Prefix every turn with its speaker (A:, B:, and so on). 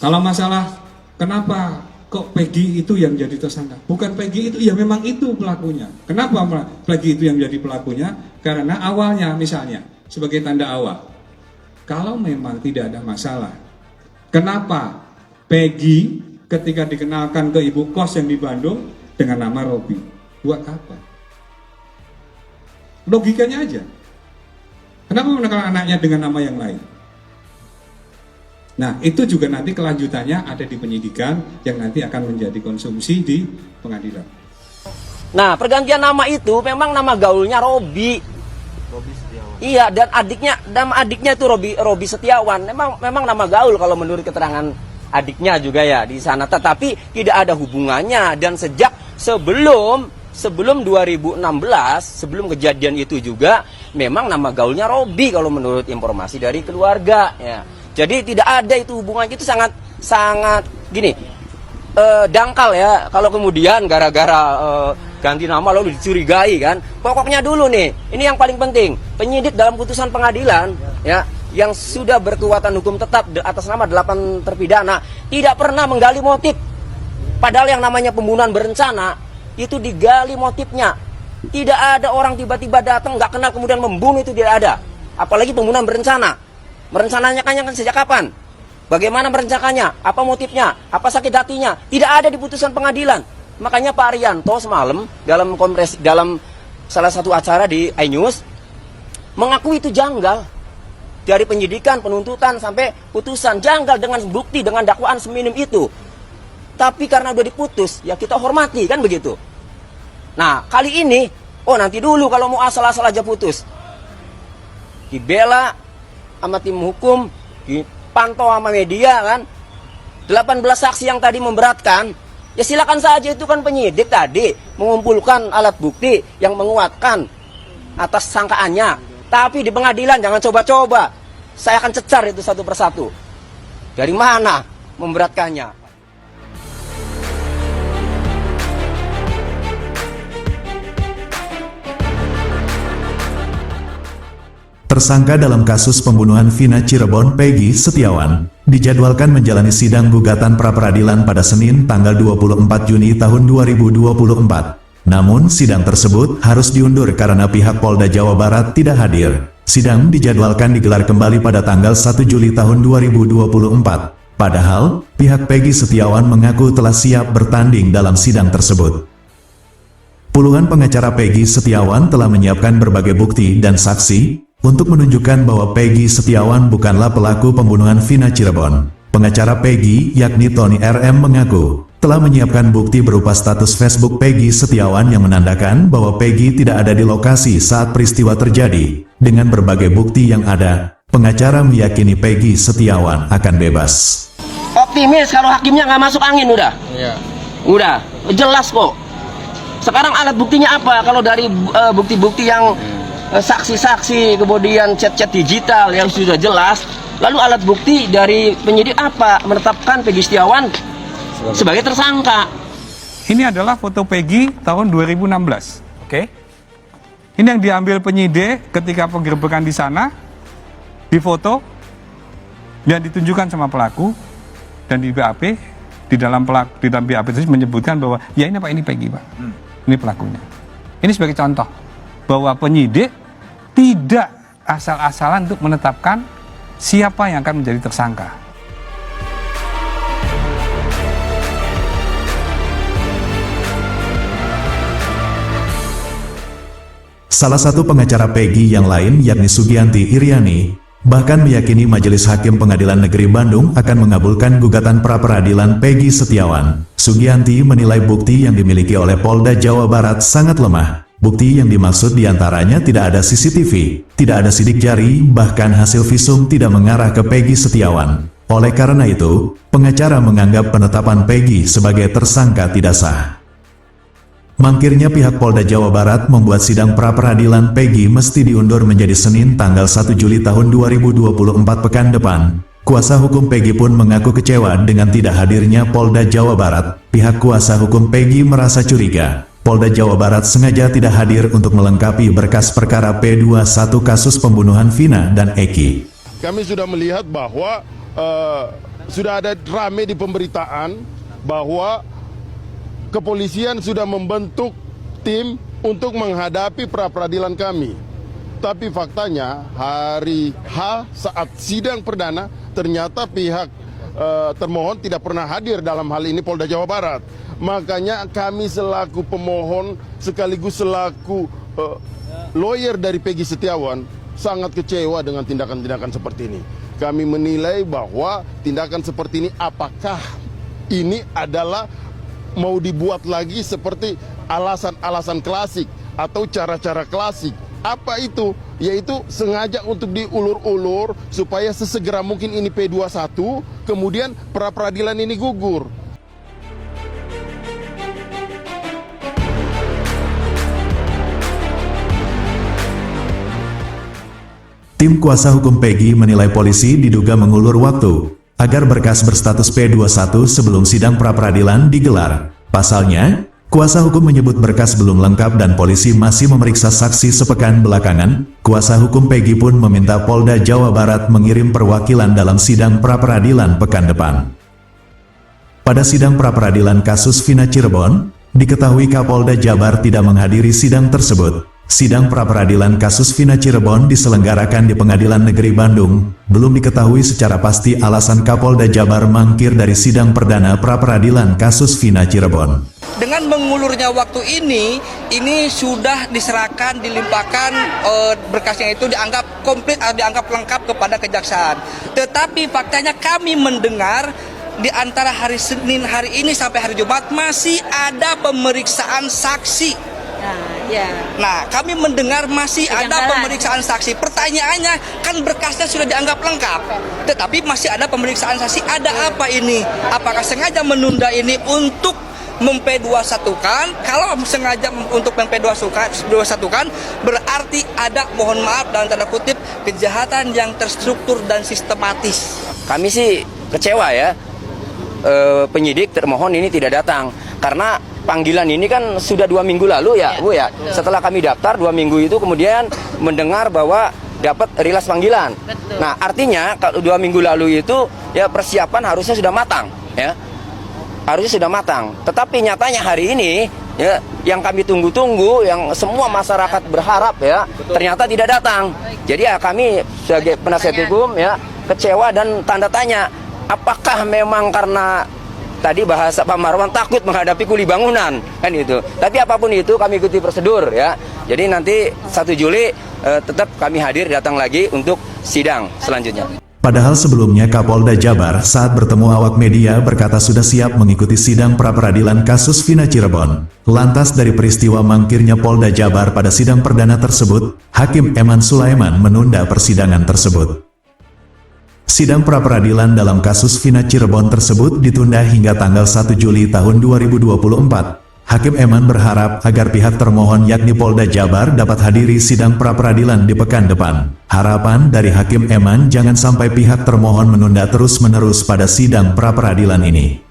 A: Kalau masalah kenapa kok Peggy itu yang jadi tersangka? Bukan Peggy itu, ya memang itu pelakunya. Kenapa Peggy itu yang jadi pelakunya? Karena awalnya misalnya sebagai tanda awal, kalau memang tidak ada masalah, kenapa Peggy ketika dikenalkan ke ibu kos yang di Bandung dengan nama Robi? Buat apa? Logikanya aja. Kenapa mengenal anaknya dengan nama yang lain? Nah, itu juga nanti kelanjutannya ada di penyidikan yang nanti akan menjadi konsumsi di pengadilan.
B: Nah, pergantian nama itu memang nama gaulnya Robi.
C: Robi Setiawan.
B: Iya, dan nama adiknya itu Robi Setiawan. Memang nama gaul kalau menurut keterangan adiknya juga ya di sana. Tetapi tidak ada hubungannya, dan sejak sebelum 2016, sebelum kejadian itu juga memang nama gaulnya Robi kalau menurut informasi dari keluarga ya. Jadi tidak ada itu hubungannya, itu sangat gini, dangkal ya kalau kemudian gara-gara ganti nama lalu dicurigai kan. Pokoknya dulu nih, ini yang paling penting, penyidik dalam putusan pengadilan ya yang sudah berkekuatan hukum tetap atas nama 8 terpidana tidak pernah menggali motif. Padahal yang namanya pembunuhan berencana itu digali motifnya. Tidak ada orang tiba-tiba datang nggak kenal kemudian membunuh, itu tidak ada. Apalagi pembunuhan berencana. Merencanakannya kan sejak kapan? Bagaimana merencanakannya? Apa motifnya? Apa sakit hatinya? Tidak ada di putusan pengadilan. Makanya Pak Arianto semalam dalam salah satu acara di iNews mengakui itu janggal. Dari penyidikan, penuntutan sampai putusan janggal dengan bukti, dengan dakwaan seminim itu. Tapi karena udah diputus, ya kita hormati kan begitu. Nah, kali ini, nanti dulu kalau mau asal-asal aja putus. Dibela sama tim hukum, dipantau sama media kan. 18 saksi yang tadi memberatkan, ya silakan saja, itu kan penyidik tadi mengumpulkan alat bukti yang menguatkan atas sangkaannya. Tapi di pengadilan jangan coba-coba. Saya akan cecar itu satu persatu. Dari mana memberatkannya?
D: Tersangka dalam kasus pembunuhan Vina Cirebon Peggy Setiawan dijadwalkan menjalani sidang gugatan pra-peradilan pada Senin tanggal 24 Juni tahun 2024. Namun sidang tersebut harus diundur karena pihak Polda Jawa Barat tidak hadir. Sidang dijadwalkan digelar kembali pada tanggal 1 Juli tahun 2024. Padahal pihak Peggy Setiawan mengaku telah siap bertanding dalam sidang tersebut. Puluhan pengacara Peggy Setiawan telah menyiapkan berbagai bukti dan saksi untuk menunjukkan bahwa Peggy Setiawan bukanlah pelaku pembunuhan Vina Cirebon. Pengacara Peggy, yakni Tony RM, mengaku telah menyiapkan bukti berupa status Facebook Peggy Setiawan yang menandakan bahwa Peggy tidak ada di lokasi saat peristiwa terjadi. Dengan berbagai bukti yang ada, pengacara meyakini Peggy Setiawan akan bebas.
B: Optimis kalau hakimnya nggak masuk angin udah.
C: Iya.
B: Udah, jelas kok. Sekarang alat buktinya apa? Kalau dari bukti-bukti yang saksi-saksi, kemudian chat-chat digital yang sudah jelas, lalu alat bukti dari penyidik apa? Menetapkan Peggy Setiawan sebagai tersangka.
A: Ini adalah foto Peggy tahun 2016. Oke. Ini yang diambil penyidik ketika penggerbekan di sana, difoto dan ditunjukkan sama pelaku, dan di BAP di dalam BAP itu menyebutkan bahwa ya ini Pak, ini Peggy Pak. Ini pelakunya. Ini sebagai contoh bahwa penyidik tidak asal-asalan untuk menetapkan siapa yang akan menjadi tersangka.
D: Salah satu pengacara Peggy yang lain, yakni Sugianti Iriani, bahkan meyakini Majelis Hakim Pengadilan Negeri Bandung akan mengabulkan gugatan pra-peradilan Peggy Setiawan. Sugianti menilai bukti yang dimiliki oleh Polda Jawa Barat sangat lemah. Bukti yang dimaksud diantaranya tidak ada CCTV, tidak ada sidik jari, bahkan hasil visum tidak mengarah ke Peggy Setiawan. Oleh karena itu, pengacara menganggap penetapan Peggy sebagai tersangka tidak sah. Mangkirnya pihak Polda Jawa Barat membuat sidang pra-peradilan Peggy mesti diundur menjadi Senin tanggal 1 Juli tahun 2024 pekan depan. Kuasa hukum Peggy pun mengaku kecewa dengan tidak hadirnya Polda Jawa Barat. Pihak kuasa hukum Peggy merasa curiga Polda Jawa Barat sengaja tidak hadir untuk melengkapi berkas perkara P21 kasus pembunuhan Vina dan Eki.
E: Kami sudah melihat bahwa
C: sudah ada rame di pemberitaan bahwa kepolisian sudah membentuk tim untuk menghadapi pra-peradilan kami. Tapi faktanya hari H saat sidang perdana ternyata pihak termohon tidak pernah hadir, dalam hal ini Polda Jawa Barat. Makanya kami selaku pemohon sekaligus selaku lawyer dari Peggy Setiawan sangat kecewa dengan tindakan-tindakan seperti ini. Kami menilai bahwa tindakan seperti ini apakah ini adalah mau dibuat lagi seperti alasan-alasan klasik atau cara-cara klasik. Apa itu? Yaitu sengaja untuk diulur-ulur supaya sesegera mungkin ini P21, kemudian pra-peradilan ini gugur.
D: Tim kuasa hukum Peggy menilai polisi diduga mengulur waktu agar berkas berstatus P21 sebelum sidang pra-peradilan digelar. Pasalnya, kuasa hukum menyebut berkas belum lengkap dan polisi masih memeriksa saksi sepekan belakangan. Kuasa hukum Peggy pun meminta Polda Jawa Barat mengirim perwakilan dalam sidang pra-peradilan pekan depan. Pada sidang pra-peradilan kasus Vina Cirebon, diketahui Kapolda Jabar tidak menghadiri sidang tersebut. Sidang pra-peradilan kasus Vina Cirebon diselenggarakan di Pengadilan Negeri Bandung. Belum diketahui secara pasti alasan Kapolda Jabar mangkir dari sidang perdana pra-peradilan kasus Vina Cirebon.
E: Dengan mengulurnya waktu ini sudah diserahkan, dilimpahkan berkasnya itu dianggap komplit atau dianggap lengkap kepada kejaksaan. Tetapi faktanya kami mendengar di antara hari Senin hari ini sampai hari Jumat masih ada pemeriksaan saksi. Nah, kami mendengar masih ada pemeriksaan saksi. Pertanyaannya, kan berkasnya sudah dianggap lengkap, tetapi masih ada pemeriksaan saksi. Ada apa ini? Apakah sengaja menunda ini untuk memp21kan? Kalau sengaja untuk memp21kan, berarti ada, mohon maaf dalam tanda kutip, kejahatan yang terstruktur dan sistematis.
B: Kami sih kecewa ya, penyidik termohon ini tidak datang karena panggilan ini kan sudah 2 minggu lalu ya, Bu ya. Setelah kami daftar 2 minggu itu kemudian mendengar bahwa dapat rilas panggilan. Nah, artinya kalau 2 minggu lalu itu ya persiapan harusnya sudah matang ya. Harusnya sudah matang. Tetapi nyatanya hari ini ya yang kami tunggu-tunggu, yang semua masyarakat berharap ya, ternyata tidak datang. Jadi ya kami sebagai penasihat hukum ya kecewa dan tanda tanya, apakah memang karena tadi bahasa Pak Marwan takut menghadapi kuli bangunan kan itu. Tapi apapun itu kami ikuti prosedur ya. Jadi nanti 1 Juli tetap kami hadir datang lagi untuk sidang selanjutnya.
D: Padahal sebelumnya Kapolda Jabar saat bertemu awak media berkata sudah siap mengikuti sidang pra-peradilan kasus Vina Cirebon. Lantas dari peristiwa mangkirnya Polda Jabar pada sidang perdana tersebut, Hakim Eman Sulaiman menunda persidangan tersebut. Sidang pra-peradilan dalam kasus Vina Cirebon tersebut ditunda hingga tanggal 1 Juli tahun 2024. Hakim Eman berharap agar pihak termohon yakni Polda Jabar dapat hadiri sidang pra-peradilan di pekan depan. Harapan dari Hakim Eman jangan sampai pihak termohon menunda terus-menerus pada sidang pra-peradilan ini.